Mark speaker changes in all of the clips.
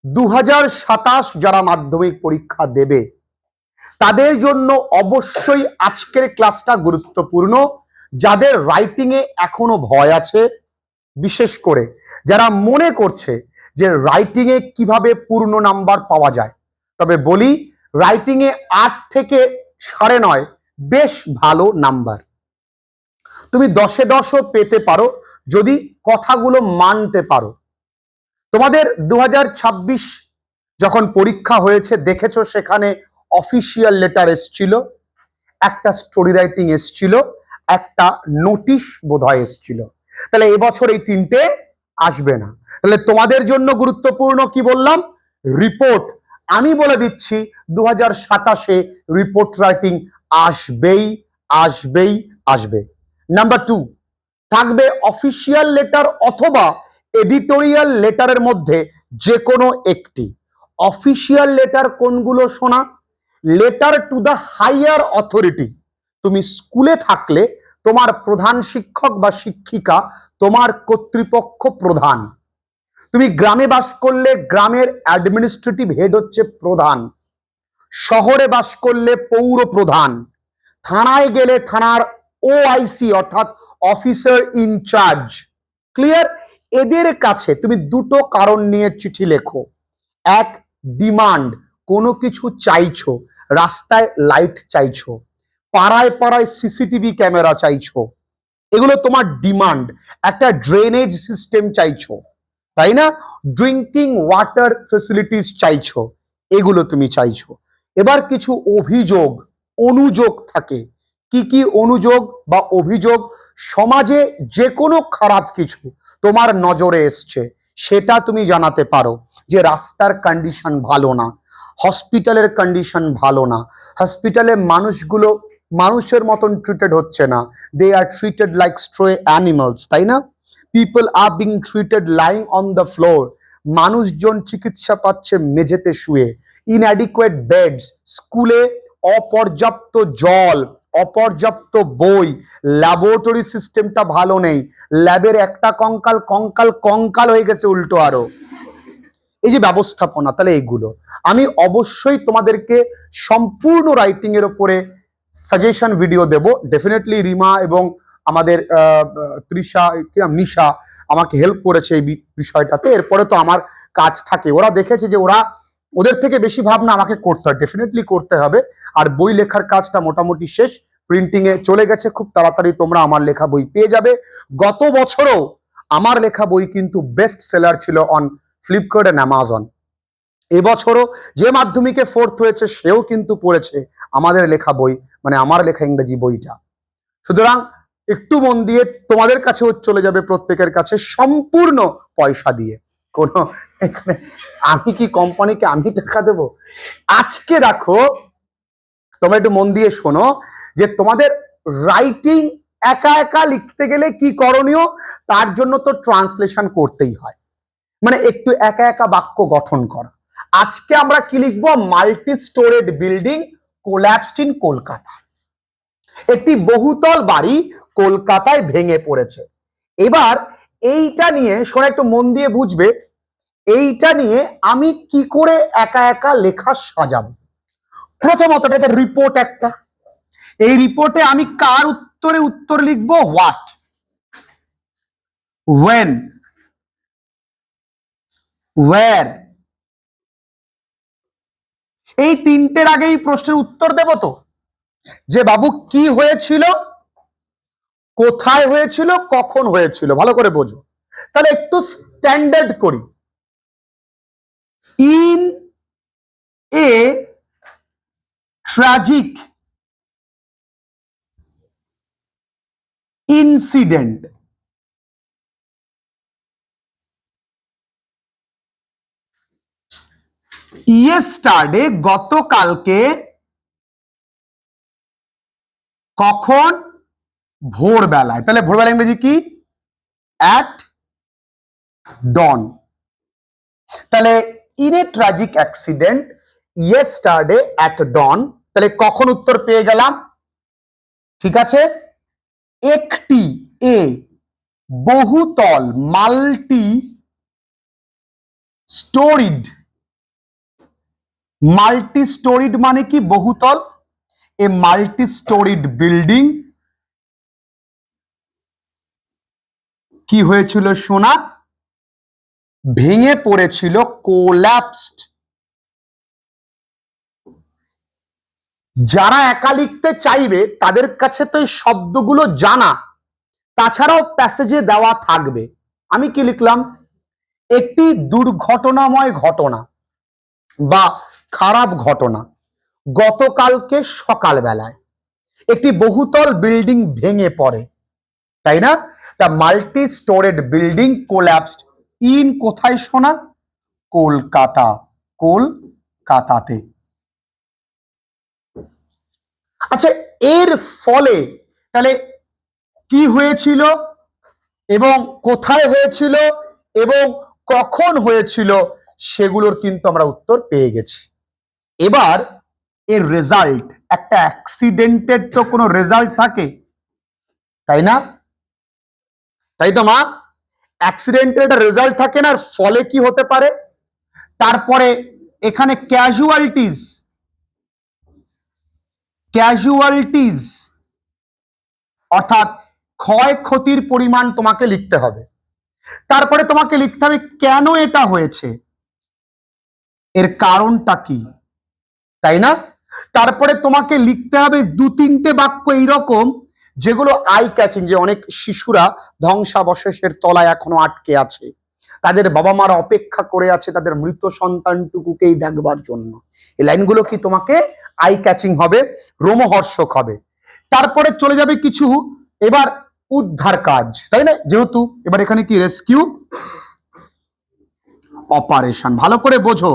Speaker 1: 2027 যারা মাধ্যমিক পরীক্ষা দেবে তাদের জন্য অবশ্যই আজকের ক্লাসটা গুরুত্বপূর্ণ। যাদের রাইটিং এ এখনো ভয় আছে, বিশেষ করে যারা মনে করছে যে রাইটিং এ কিভাবে পূর্ণ নাম্বার পাওয়া যায়, তবে বলি রাইটিং এ 8 থেকে 9.5 বেশ ভালো নাম্বার। তুমি 10-এ 10ও পেতে পারো যদি কথাগুলো মানতে পারো। তোমাদের 2026 যখন পরীক্ষা হয়েছে দেখেছো, সেখানে অফিসিয়াল লেটার এসছিল, একটা স্টোরি রাইটিং এসছিল, একটা নোটিশ বোধহয় এসছিল। তাহলে এবছর এই তিনটে আসবে না। তাহলে তোমাদের জন্য গুরুত্বপূর্ণ কি বললাম, রিপোর্ট। আমি বলে দিচ্ছি 2027-এ রিপোর্ট রাইটিং আসবেই আসবেই আসবে। নাম্বার 2 থাকবে অফিসিয়াল লেটার অথবা এডিটোরিয়াল লেটারের মধ্যে যে কোনো একটি। অফিসিয়াল লেটার কোনগুলো শোনা? Letter to the higher authority. তুমি স্কুলে থাকলে তোমার প্রধান শিক্ষক বা শিক্ষিকা তোমার কর্তৃপক্ষ প্রধান। তুমি গ্রামে বাস করলে গ্রামের অ্যাডমিনিস্ট্রেটিভ হেড হচ্ছে প্রধান। শহরে বাস করলে পৌর প্রধান। থানায় গেলে থানার ওআইসি অর্থাৎ অফিসার ইনচার্জ। ক্লিয়ার? এদের কাছে তুমি দুটো কারণ নিয়ে চিঠি লেখো। এক, ডিমান্ড, কোনো কিছু চাইছো, রাস্তায় লাইট চাইছো, পাড়ায় পাড়ায় সিসিটিভি ক্যামেরা চাইছো, এগুলো তোমার ডিমান্ড। একটা ড্রেনেজ সিস্টেম চাইছো, তাই না? ড্রিঙ্কিং ওয়াটার ফেসিলিটিস চাইছো, এগুলো তুমি চাইছো। এবার কিছু অভিযোগ অনুযোগ থাকে। কি কি অনুযোগ বা অভিযোগ? সমাজে যে কোনো খারাপ কিছু তোমার নজরে এসছে, সেটা তুমি জানাতে পারো যে রাস্তার কন্ডিশন ভালো না, হসপিটালের কন্ডিশন ভালো না, হসপিটালে মানুষগুলো মানুষের মতন ট্রিটেড হচ্ছে না, they are treated like stray animals, তাই না? People are being treated lying on the floor, মানুষজন চিকিৎসা পাচ্ছে মেঝেতে শুয়ে। ইনঅ্যাডিকুয়েট বেডস, স্কুলে অপর্যাপ্ত জল, অপর্যাপ্ত বই, ল্যাবরেটরি সিস্টেমটা ভালো নেই, ল্যাবের একটা কঙ্কাল কঙ্কাল কঙ্কাল হয়ে গেছে উল্টো আরো। এই যে ব্যবস্থাপনা, তাহলে এইগুলো আমি অবশ্যই তোমাদেরকে সম্পূর্ণ রাইটিং এর উপরে সাজেশন ভিডিও দেব। ডেফিনেটলি রিমা এবং আমাদের তৃষা নিশা আমাকে হেল্প করেছে এই বিষয়টাতে। এরপরে তো আমার কাজ থাকে, ওরা দেখেছে যে ওদের থেকে বেশি ভাবনা আমাকে করতে হয়, ডেফিনেটলি করতে হবে। আর বই লেখার কাজটা মোটামুটি শেষ, প্রিন্টিং এ চলে গেছে, খুব তাড়াতাড়ি তোমরা আমার লেখা বই পেয়ে যাবে। গত বছরও আমার লেখা বই কিন্তু বেস্ট সেলার ছিল অন ফ্লিপকার্ট এন্ড অ্যামাজন। এবছরও যে মাধ্যমিকে 4th হয়েছে সেও কিন্তু পড়েছে আমাদের লেখা বই, মানে আমার লেখা ইংরেজি বইটা। সুতরাং একটু মন দিয়ে তোমাদের কাছেও চলে যাবে, প্রত্যেকের কাছে সম্পূর্ণ পয়সা দিয়ে। কোনো এখানে আমি কি কোম্পানিকে আমি টাকা দেব? আজকে দেখো, তোমরা একটু মন দিয়ে শোনো যে তোমাদের রাইটিং একা একা লিখতে গেলে কি করণীয়, তার জন্য তো ট্রান্সলেশন করতেই হয়, মানে একটু একা একা বাক্য গঠন করা। আজকে আমরা কি লিখবো? Multi storeyed building collapsed in Kolkata. একটি বহুতল বাড়ি কলকাতায় ভেঙে পড়েছে। এবার এইটা নিয়ে শোনা, একটু মন দিয়ে বুঝবে, এইটা নিয়ে আমি কি করে একা একা লেখা সাজাবো। প্রথমত এটা রিপোর্ট একটা, এই রিপোর্টে আমি কার উত্তরে উত্তর লিখবো? What, when, where. এই তিনটের আগেই প্রশ্নের উত্তর দেব তো, যে বাবু কি হয়েছিল, কোথায় হয়েছিল, কখন হয়েছিল, ভালো করে বোঝো। তাহলে একটু স্ট্যান্ডার্ড করি। In a tragic incident, yesterday গতকালকে, কখন? ভোরবেলায়। তাহলে ভোরবেলা ইংরেজি কি? At dawn. তাহলে in a tragic accident yesterday at dawn, তাহলে কখন উত্তর পেয়ে গেলাম। ঠিক আছে, একটি এ বহুতল মাল্টি স্টোরিড মাল্টি স্টোরিড মানে কি? বহুতল। এ মাল্টি স্টোরিড বিল্ডিং কি হয়েছিল সোনা? ভেঙে পড়েছিল, কোল্যাপসড। যারা একা লিখতে চাইবে তাদের কাছে তো এই শব্দগুলো জানা, তাছাড়াও প্যাসেজে দেওয়া থাকবে। আমি কি লিখলাম? একটি দুর্ঘটনাময় ঘটনা বা খারাপ ঘটনা গতকালকে সকালবেলায় একটি বহুতল বিল্ডিং ভেঙে পড়ে, তাই না? The multi storeyed building collapsed in, কোথায় শোনা? কলকাতা, কলকাতাতে। আচ্ছা, এর ফলে তাহলে কি হয়েছিল এবং কোথায় হয়েছিল এবং কখন হয়েছিল সেগুলোর কিন্তু আমরা উত্তর পেয়ে গেছি। এবার এর রেজাল্ট, একটা অ্যাক্সিডেন্টের তো কোনো রেজাল্ট থাকে, তাই না? তাই তো মা, অ্যাক্সিডেন্টের একটা রেজাল্ট থাকে না, ফলে কি হতে পারে? তারপরে এখানে ক্যাজুয়ালিটিজ অর্থাৎ ক্ষয়ক্ষতির পরিমাণ তোমাকে লিখতে হবে। তারপরে তোমাকে লিখতে হবে কেন এটা হয়েছে, এর কারণটা কি, তাই না? তারপরে তোমাকে লিখতে হবে 2-3টে বাক্য এইরকম যেগুলো আই ক্যাচিং, যে অনেক শিশুরা ধ্বংসাবশেষের তলায় এখনো আটকে আছে, তাদের বাবা মারা অপেক্ষা করে আছে তাদের মৃত সন্তানটুকুকেই দেখবার জন্য। এই লাইনগুলো কি তোমাকে আই ক্যাচিং হবে, রোমহর্ষক হবে। তারপরে চলে যাবে কিছু এবার উদ্ধার কাজ, তাই না? যেহেতু এবার এখানে কি রেস্কিউ অপারেশন, ভালো করে বোঝো।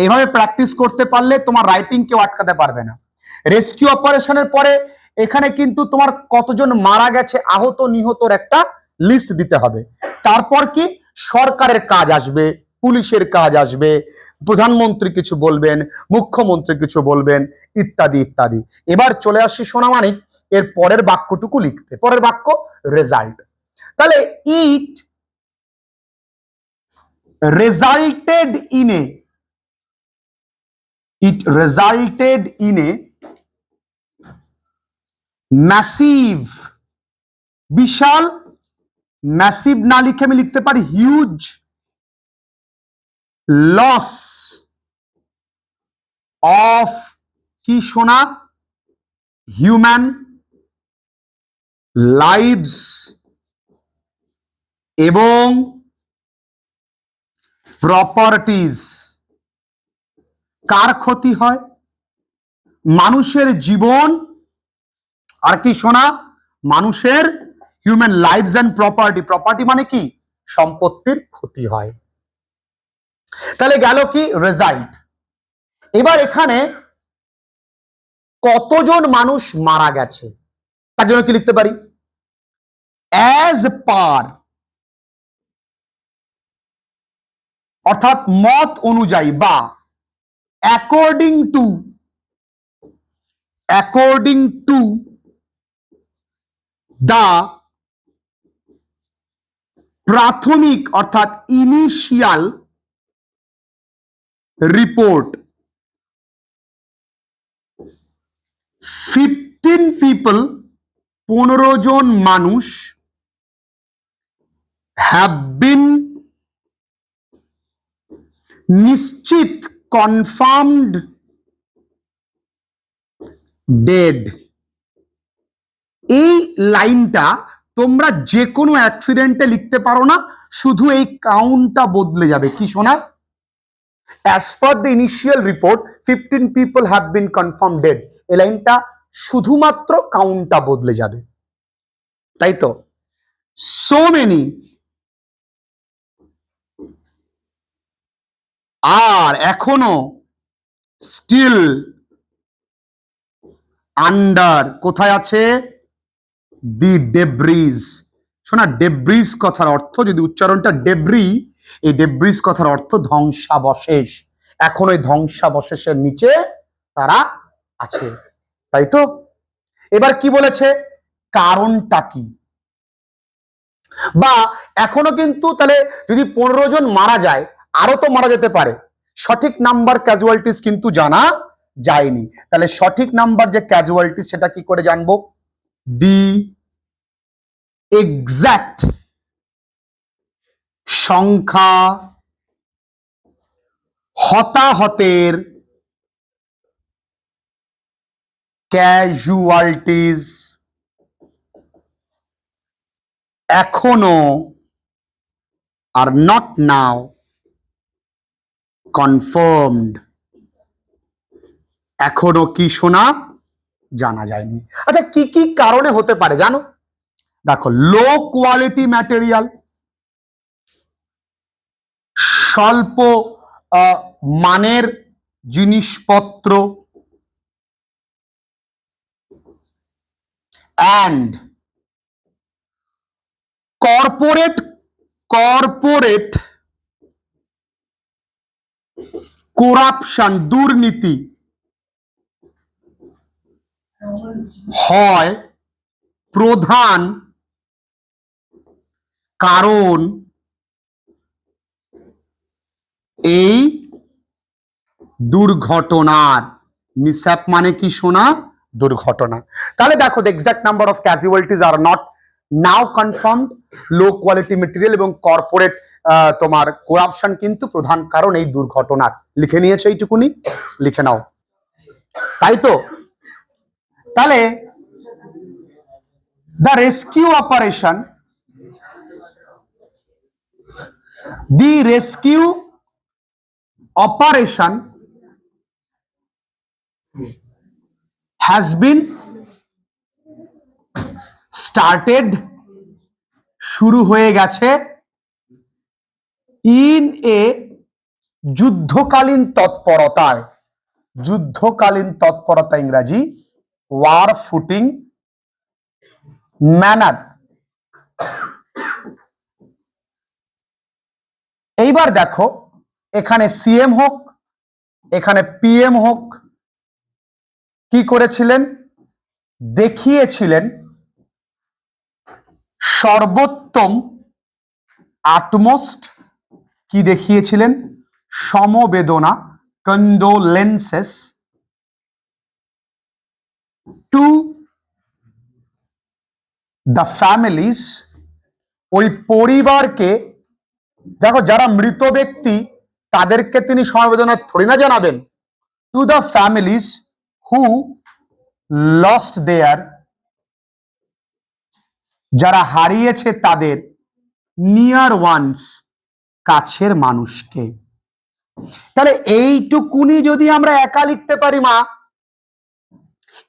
Speaker 1: এইভাবে প্র্যাকটিস করতে পারলে তোমার রাইটিং কেউ আটকাতে পারবে না। রেস্কিউ অপারেশনের পরে এখানে কিন্তু তোমার কতজন মারা গেছে, আহত নিহতর একটা লিস্ট দিতে হবে। তারপর কি সরকারের কাজ আসবে, পুলিশের কাজ আসবে, প্রধানমন্ত্রী কিছু বলবেন, মুখ্যমন্ত্রী কিছু বলবেন, ইত্যাদি ইত্যাদি। এবার চলে আসছি সোনামানিক এর পরের বাক্যটুকু লিখতে। পরের বাক্য রেজাল্ট। তাহলে it resulted in a massive, বিশাল, ম্যাসিভ না লিখে আমি লিখতে পারি হিউজ লস অফ, কি শোনা? হিউম্যান লাইভস, এবং প্রপার্টিজ। কার ক্ষতি হয়? মানুষের জীবন, আর কি শোনা? মানুষের, human lives and property, property মানে কি? সম্পত্তির ক্ষতি হয়। তাহলে গেল কি রেজাল্ট। এবার এখানে কতজন মানুষ মারা গেছে তার জন্য কি লিখতে পারি? অ্যাজ পার, অর্থাৎ মত অনুযায়ী বা অ্যাকর্ডিং টু দা প্রাথমিক অর্থাৎ ইনিশিয়াল রিপোর্ট 15 পিপল, 15 জন মানুষ, হ্যাভ বিন, নিশ্চিত, কনফার্মড ডেড। এই লাইনটা তোমরা যে কোনো অ্যাক্সিডেন্টে লিখতে পারো না, শুধু এই কাউন্টটা বদলে যাবে। কি শোনা? As per the initial report 15 people have been confirm dead, এই লাইনটা শুধুমাত্র কাউন্টটা বদলে যাবে, তাই তো? সো মেনি আর এখনো স্টিল আন্ডার, কোথায় আছে? দি ডেব্রিজ। শোনা, ডেব্রিজ কথার অর্থ, যদি উচ্চারণটা ডেব্রি, এই ডেব্রিজ কথার অর্থ ধ্বংসাবশেষ। এখন ওই ধ্বংসাবশেষের নিচে তারা আছে, তাই তো? এবার কি বলেছে? কারণটা কি? বা এখনো কিন্তু, তাহলে যদি 15 জন মারা যায়, আরো তো মারা যেতে পারে, সঠিক নাম্বার ক্যাজুয়ালিটিস কিন্তু জানা যায়নি। তাহলে সঠিক নাম্বার যে ক্যাজুয়ালিটিস সেটা কি করে জানবো? দি এক্সাক্ট সংখ্যা হতাহতের ক্যাজুয়ালিটিস এখনো আর নট নাও কনফার্মড, এখনো কি শোনা জানা যায়নি। আচ্ছা কি কি কারণে হতে পারে জানো? দেখো, লো কোয়ালিটি ম্যাটেরিয়াল, স্বল্প মানের জিনিসপত্র, অ্যান্ড কর্পোরেট করাপশন, দুর্নীতি হয় প্রধান কারণ এই দুর্ঘটনার। মিসঅ্যাপ মানে কি শোনা? দুর্ঘটনা। তাহলে দেখো, the exact number of casualties are not now confirmed, low quality material এবং কর্পোরেট তোমার করাপশন কিন্তু প্রধান কারণ এই দুর্ঘটনার। লিখে নিয়েছো এইটুকুনি? লিখে নাও, তাই তো? তাহলে the rescue operation, the rescue operation has been started, শুরু হয়ে গেছে, in a যুদ্ধকালীন তৎপরতায়, যুদ্ধকালীন তৎপরতা ইংরাজি ওয়ার ফুটিং ম্যানার। এইবার দেখো, এখানে সিএম হোক এখানে পিএম হোক, কি করেছিলেন? দেখিয়েছিলেন সর্বোত্তম আটমোস্ট, কি দেখিয়েছিলেন? সমবেদনা, কন্ডোলেন্সেস টু দ্য ফ্যামিলিজ, ওই পরিবারকে। দেখো, যারা মৃত ব্যক্তি তাদেরকে তিনি সমবেদনা থোড়ি না জানাবেন। To the families who lost their, যারা হারিয়েছে তাদের নিয়ার ওয়ান্স, কাছের মানুষকে। তাহলে এইটুকুনি যদি আমরা একা লিখতে পারি মা,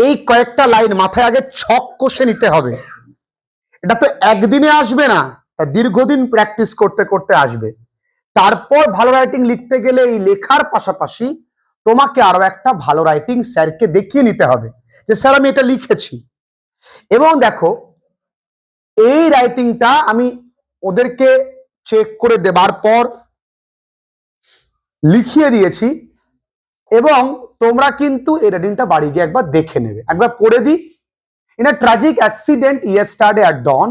Speaker 1: এই কয়েকটা লাইন মাথায় আগে ছক কষে নিতে হবে। এটা তো একদিনে আসবে না, তা দীর্ঘদিন প্র্যাকটিস করতে করতে আসবে। তারপর ভালো রাইটিং লিখতে গেলে এই লেখার পাশাপাশি তোমাকে আরো একটা ভালো রাইটিং স্যারকে দেখিয়ে নিতে হবে যে স্যার আমি এটা লিখেছি। এবং দেখো, এই রাইটিংটা আমি ওদেরকে চেক করে দেবার পর লিখিয়ে দিয়েছি, এবং তোমরা কিন্তু এই রাইটিংটা বাড়ি গিয়ে একবার দেখে নেবে। একবার পড়ে দিই। In a tragic accident yesterday at dawn,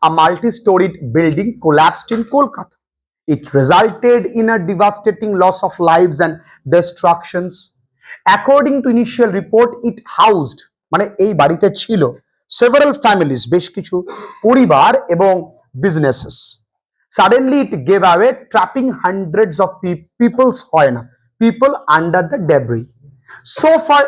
Speaker 1: a multi-storied building collapsed in Kolkata. It resulted in a devastating loss of lives and destructions. According to initial report, it housed, মানে এই বাড়িতে ছিল, several families, বেশ কিছু পরিবার এবং businesses. Suddenly it gave away, trapping hundreds of people under the debris. So far,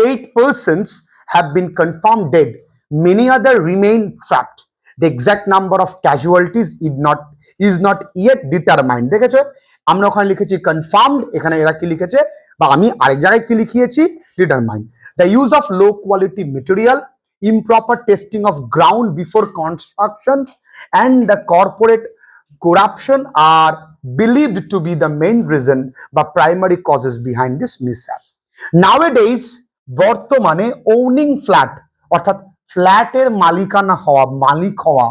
Speaker 1: eight persons have been confirmed dead. Many others remain trapped. The exact number of casualties is not yet determined. দেখেছো, আমরা ওখানে লিখেছি confirmed, এখানে এরা কি লিখেছে বা আমি আরেক জায়গায় কি লিখিয়েছি? determined. The use of low quality material, improper testing of ground before constructions, and the corporate corruption are believed to be the main reason বা primary causes behind this mishap. Nowadays, বর্তমানে owning flat, অর্থাৎ ফ্ল্যাটের মালিকানা হওয়া, মালিক হওয়া,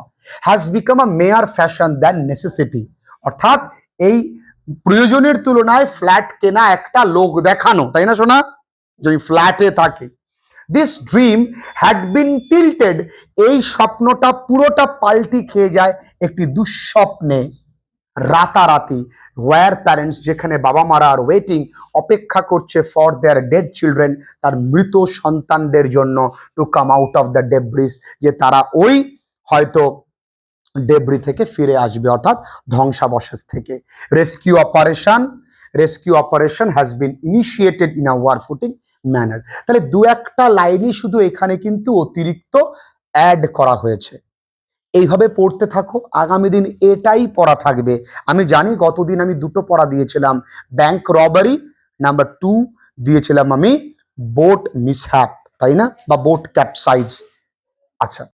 Speaker 1: has become a mere fashion than necessity. অর্থাৎ এই প্রয়োজনের তুলনায় ফ্ল্যাট কেনা একটা লোক দেখানো, তাই না শোনা? যদি ফ্ল্যাটে থাকে। This dream had been tilted, এই স্বপ্নটা পুরোটা পাল্টি খেয়ে যায় একটি দুঃস্বপ্নে। রাতারাতি ওয়ার প্যারেন্টস, যেখানে বাবা মারা আর ওয়েটিং, অপেক্ষা করছে ফর দেয়ার ডেড চিলড্রেন, তার মৃত সন্তানদের জন্য, to come out of the debris, যে তারা ওই হয়তো ডেব্রি থেকে ফিরে আসবে, অর্থাৎ ধ্বংসাবশেষ থেকে। Rescue operation has been initiated in a war footing manner. তাহলে দু একটা লাইনই শুধু এখানে কিন্তু অতিরিক্ত অ্যাড করা হয়েছে। এইভাবে পড়তে থাকো, আগামী দিন এটাই পড়া থাকবে। আমি জানি গতদিন আমি দুটো পড়া দিয়েছিলাম, ব্যাংক রবারি, নাম্বার 2 দিয়েছিলাম আমি বোট মিসহ্যাপ, তাই না, বা বোট ক্যাপসাইজ। আচ্ছা,